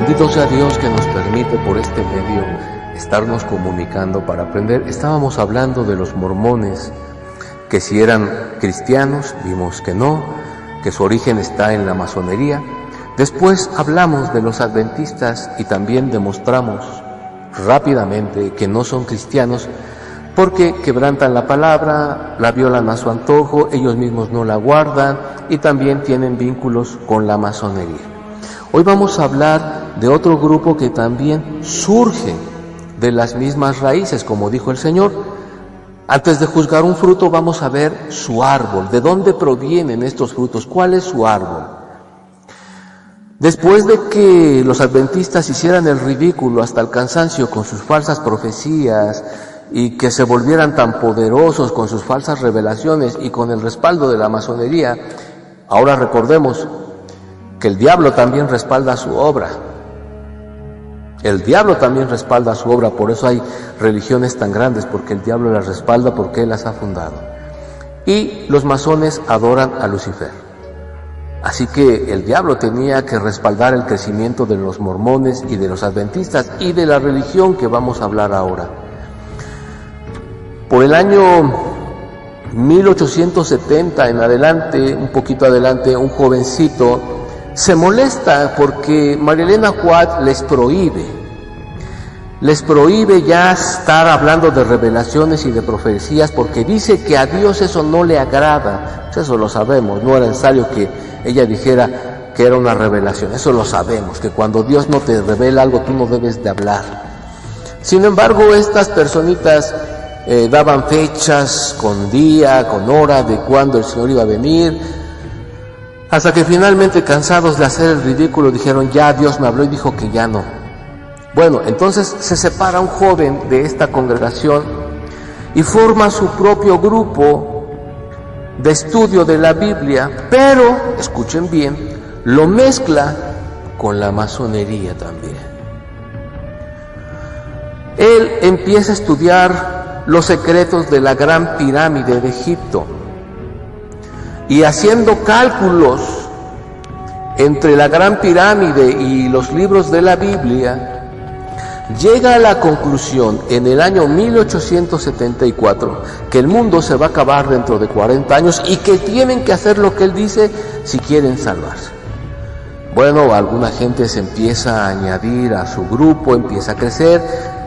Bendito sea Dios que nos permite por este medio estarnos comunicando para aprender. Estábamos hablando de los mormones, que si eran cristianos, vimos que no, que su origen está en la masonería. Después hablamos de los adventistas y también demostramos rápidamente que no son cristianos porque quebrantan la palabra, la violan a su antojo, ellos mismos no la guardan y también tienen vínculos con la masonería. Hoy vamos a hablar de otro grupo que también surge de las mismas raíces, como dijo el Señor. Antes de juzgar un fruto, vamos a ver su árbol, de dónde provienen estos frutos, cuál es su árbol. Después de que los adventistas hicieran el ridículo hasta el cansancio con sus falsas profecías y que se volvieran tan poderosos con sus falsas revelaciones y con el respaldo de la masonería, ahora recordemos que el diablo también respalda su obra. El diablo también respalda su obra, por eso hay religiones tan grandes, porque el diablo las respalda, porque él las ha fundado. Y los masones adoran a Lucifer. Así que el diablo tenía que respaldar el crecimiento de los mormones y de los adventistas y de la religión que vamos a hablar ahora. Por el año 1870 en adelante, un poquito adelante, un jovencito se molesta porque María Elena White les prohíbe ya estar hablando de revelaciones y de profecías, porque dice que a Dios eso no le agrada. Pues eso lo sabemos, no era necesario que ella dijera que era una revelación, eso lo sabemos, que cuando Dios no te revela algo tú no debes de hablar. Sin embargo, estas personitas daban fechas con día, con hora de cuándo el Señor iba a venir, hasta que finalmente, cansados de hacer el ridículo, dijeron: ya Dios me habló y dijo que ya no. Bueno, entonces se separa un joven de esta congregación y forma su propio grupo de estudio de la Biblia, pero, escuchen bien, lo mezcla con la masonería también. Él empieza a estudiar los secretos de la Gran Pirámide de Egipto, y haciendo cálculos entre la Gran Pirámide y los libros de la Biblia, llega a la conclusión en el año 1874 que el mundo se va a acabar dentro de 40 años y que tienen que hacer lo que él dice si quieren salvarse. Bueno, alguna gente se empieza a añadir a su grupo, empieza a crecer,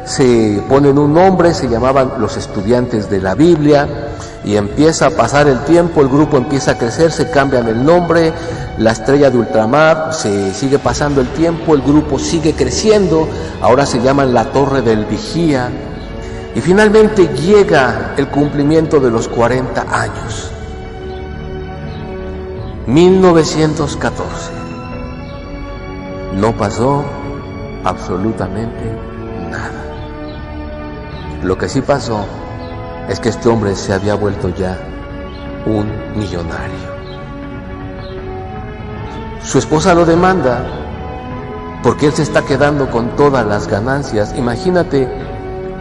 se ponen un nombre, se llamaban los estudiantes de la Biblia, y empieza a pasar el tiempo, el grupo empieza a crecer, se cambian el nombre, la Estrella de Ultramar, se sigue pasando el tiempo, el grupo sigue creciendo, ahora se llaman la Torre del Vigía, y finalmente llega el cumplimiento de los 40 años, 1914. No pasó absolutamente nada. Lo que sí pasó es que este hombre se había vuelto ya un millonario. Su esposa lo demanda porque él se está quedando con todas las ganancias. Imagínate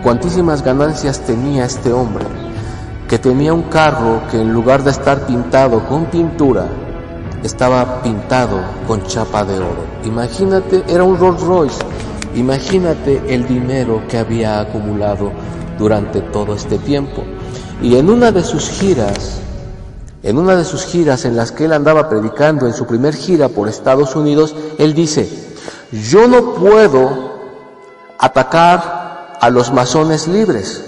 cuantísimas ganancias tenía este hombre, que tenía un carro que en lugar de estar pintado con pintura, estaba pintado con chapa de oro. Imagínate, era un Rolls Royce. Imagínate el dinero que había acumulado durante todo este tiempo. Y en una de sus giras en las que él andaba predicando, en su primer gira por Estados Unidos, él dice: yo no puedo atacar a los masones libres,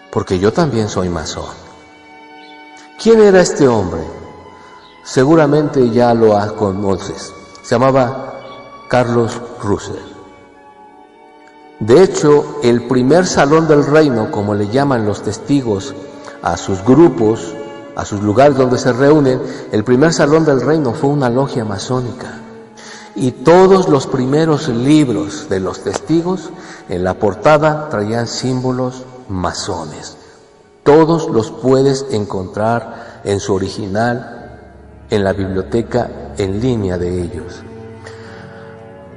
porque yo también soy masón. ¿Quién era este hombre? Seguramente ya lo conoces. Se llamaba Carlos Russell. De hecho, el primer salón del reino, como le llaman los testigos a sus grupos, a sus lugares donde se reúnen, el primer salón del reino fue una logia masónica. Y todos los primeros libros de los testigos, en la portada traían símbolos masones. Todos los puedes encontrar en su original, en la biblioteca en línea de ellos.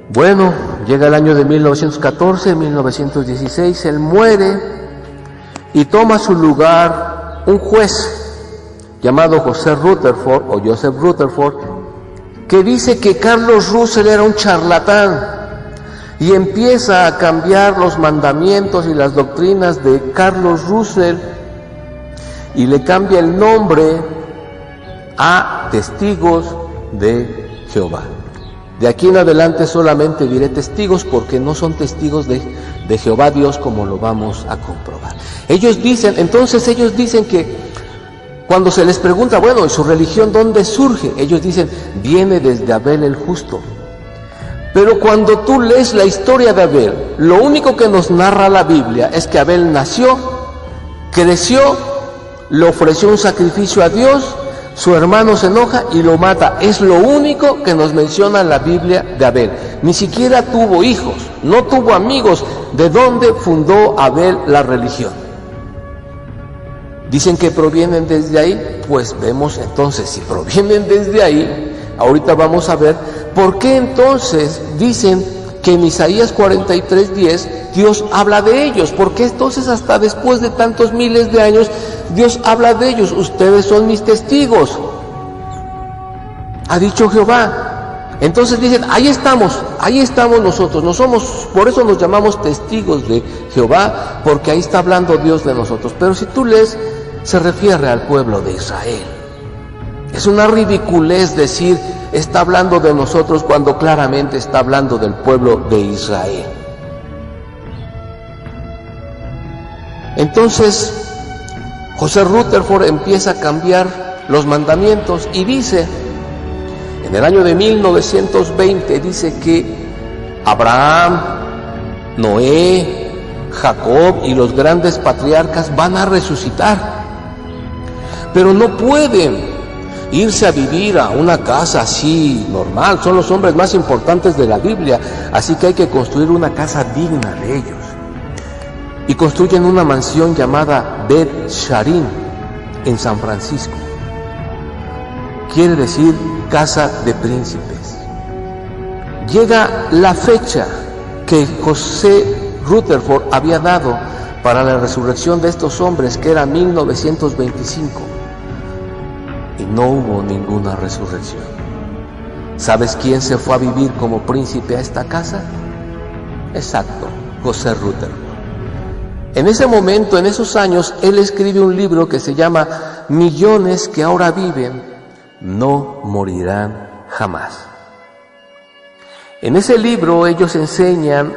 Bueno, llega el año de 1914, 1916, él muere y toma su lugar un juez llamado Joseph Rutherford, que dice que Carlos Russell era un charlatán, y empieza a cambiar los mandamientos y las doctrinas de Carlos Russell y le cambia el nombre a Testigos de Jehová. De aquí en adelante solamente diré testigos, porque no son testigos de Jehová Dios, como lo vamos a comprobar. Ellos dicen que cuando se les pregunta, bueno, ¿y su religión dónde surge? Ellos dicen, viene desde Abel el justo. Pero cuando tú lees la historia de Abel, lo único que nos narra la Biblia es que Abel nació, creció, le ofreció un sacrificio a Dios, su hermano se enoja y lo mata. Es lo único que nos menciona la Biblia de Abel. Ni siquiera tuvo hijos, no tuvo amigos. ¿De dónde fundó Abel la religión? Dicen que provienen desde ahí. Pues vemos entonces, si provienen desde ahí, ahorita vamos a ver por qué entonces dicen que en Isaías 43:10 Dios habla de ellos. ¿Por qué entonces hasta después de tantos miles de años Dios habla de ellos? Ustedes son mis testigos, ha dicho Jehová. Entonces dicen, ahí estamos nosotros, no somos, por eso nos llamamos testigos de Jehová, porque ahí está hablando Dios de nosotros. Pero si tú lees, se refiere al pueblo de Israel. Es una ridiculez decir, está hablando de nosotros, cuando claramente está hablando del pueblo de Israel. Entonces, José Rutherford empieza a cambiar los mandamientos y dice, en el año de 1920, dice que Abraham, Noé, Jacob y los grandes patriarcas van a resucitar, pero no pueden irse a vivir a una casa así normal. Son los hombres más importantes de la Biblia, así que hay que construir una casa digna de ellos. Y construyen una mansión llamada Bet Sharim en San Francisco. Quiere decir casa de príncipes. Llega la fecha que José Rutherford había dado para la resurrección de estos hombres, que era 1925, y no hubo ninguna resurrección. ¿Sabes quién se fue a vivir como príncipe a esta casa? Exacto, José Rutherford. En ese momento, en esos años, él escribe un libro que se llama Millones que ahora viven no morirán jamás. En ese libro ellos enseñan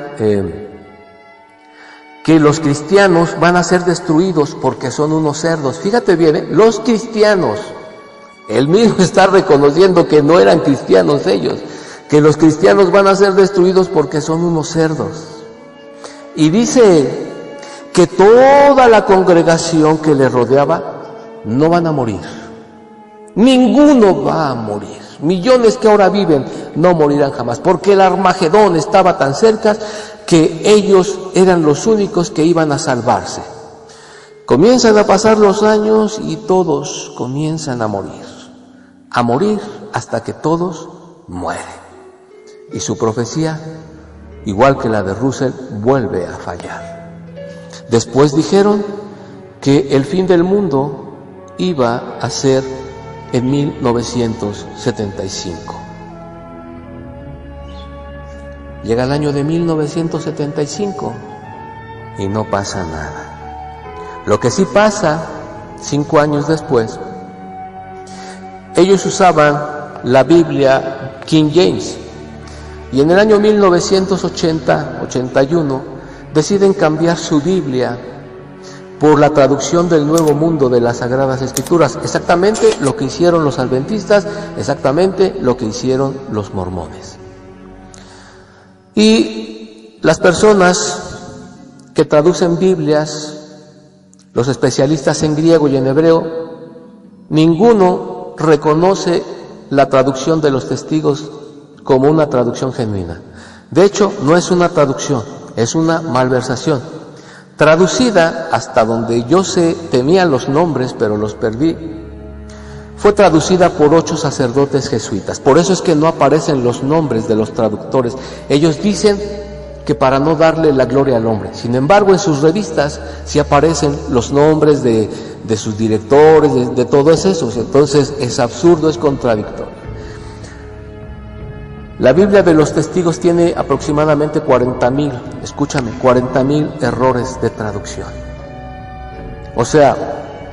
que los cristianos van a ser destruidos porque son unos cerdos. Fíjate bien, los cristianos, él mismo está reconociendo que no eran cristianos ellos, que los cristianos van a ser destruidos porque son unos cerdos. Y dice que toda la congregación que le rodeaba no van a morir. Ninguno va a morir. Millones que ahora viven no morirán jamás, porque el Armagedón estaba tan cerca que ellos eran los únicos que iban a salvarse. Comienzan a pasar los años y todos comienzan a morir hasta que todos mueren. Y su profecía, igual que la de Russell, vuelve a fallar. Después dijeron que el fin del mundo iba a ser en 1975. Llega el año de 1975 y no pasa nada. Lo que sí pasa, 5 años después, ellos usaban la Biblia King James, y en el año 1980-81 deciden cambiar su Biblia por la traducción del Nuevo Mundo de las Sagradas Escrituras. Exactamente lo que hicieron los adventistas, exactamente lo que hicieron los mormones. Y las personas que traducen Biblias, los especialistas en griego y en hebreo, ninguno reconoce la traducción de los testigos como una traducción genuina. De hecho, no es una traducción, es una malversación. Traducida, hasta donde yo sé, tenía los nombres, pero los perdí. Fue traducida por 8 sacerdotes jesuitas. Por eso es que no aparecen los nombres de los traductores. Ellos dicen que para no darle la gloria al hombre. Sin embargo, en sus revistas sí aparecen los nombres de sus directores, de todos esos. Entonces es absurdo, es contradictorio. La Biblia de los testigos tiene aproximadamente 40,000, escúchame, 40,000 errores de traducción. O sea,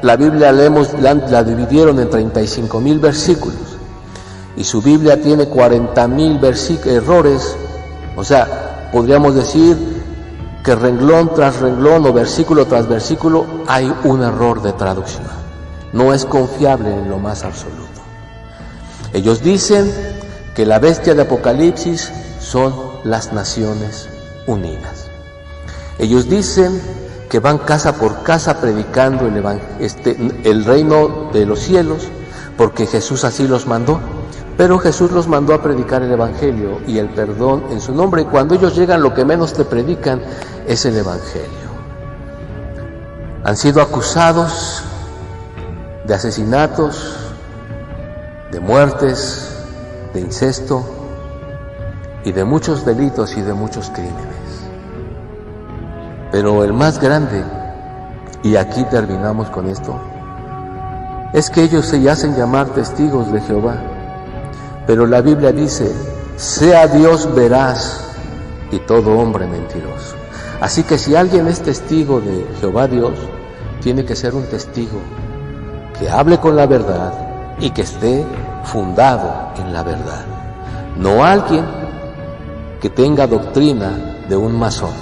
la Biblia la dividieron en 35,000 versículos y su Biblia tiene 40,000 errores. O sea, podríamos decir que renglón tras renglón o versículo tras versículo hay un error de traducción. No es confiable en lo más absoluto. Ellos dicen que la bestia de Apocalipsis son las Naciones Unidas. Ellos dicen que van casa por casa predicando el reino de los cielos, porque Jesús así los mandó. Pero Jesús los mandó a predicar el Evangelio y el perdón en su nombre, y cuando ellos llegan lo que menos te predican es el Evangelio. Han sido acusados de asesinatos, de muertes, de incesto y de muchos delitos y de muchos crímenes. Pero el más grande, y aquí terminamos con esto, es que ellos se hacen llamar testigos de Jehová. Pero la Biblia dice, sea Dios veraz y todo hombre mentiroso. Así que si alguien es testigo de Jehová Dios, tiene que ser un testigo que hable con la verdad y que esté fundado en la verdad. No alguien que tenga doctrina de un masón.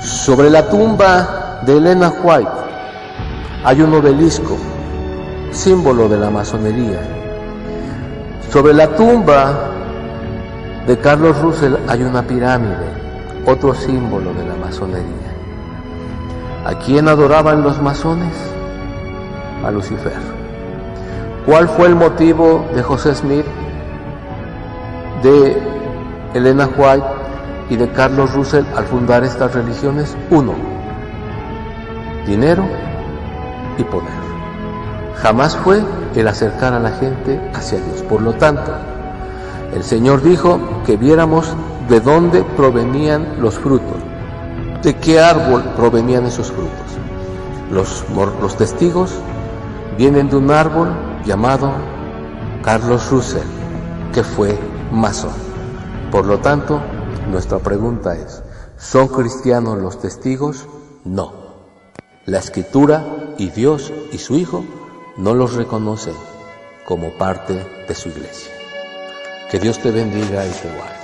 Sobre la tumba de Elena White hay un obelisco, símbolo de la masonería. Sobre la tumba de Carlos Russell hay una pirámide, otro símbolo de la masonería. ¿A quién adoraban los masones? A Lucifer. ¿Cuál fue el motivo de José Smith, de Elena White y de Carlos Russell al fundar estas religiones? Uno, dinero y poder. Jamás fue el acercar a la gente hacia Dios. Por lo tanto, el Señor dijo que viéramos de dónde provenían los frutos, de qué árbol provenían esos frutos. Los testigos vienen de un árbol llamado Carlos Russell, que fue masón. Por lo tanto, nuestra pregunta es, ¿son cristianos los testigos? No. La Escritura y Dios y su Hijo no los reconocen como parte de su iglesia. Que Dios te bendiga y te guarde.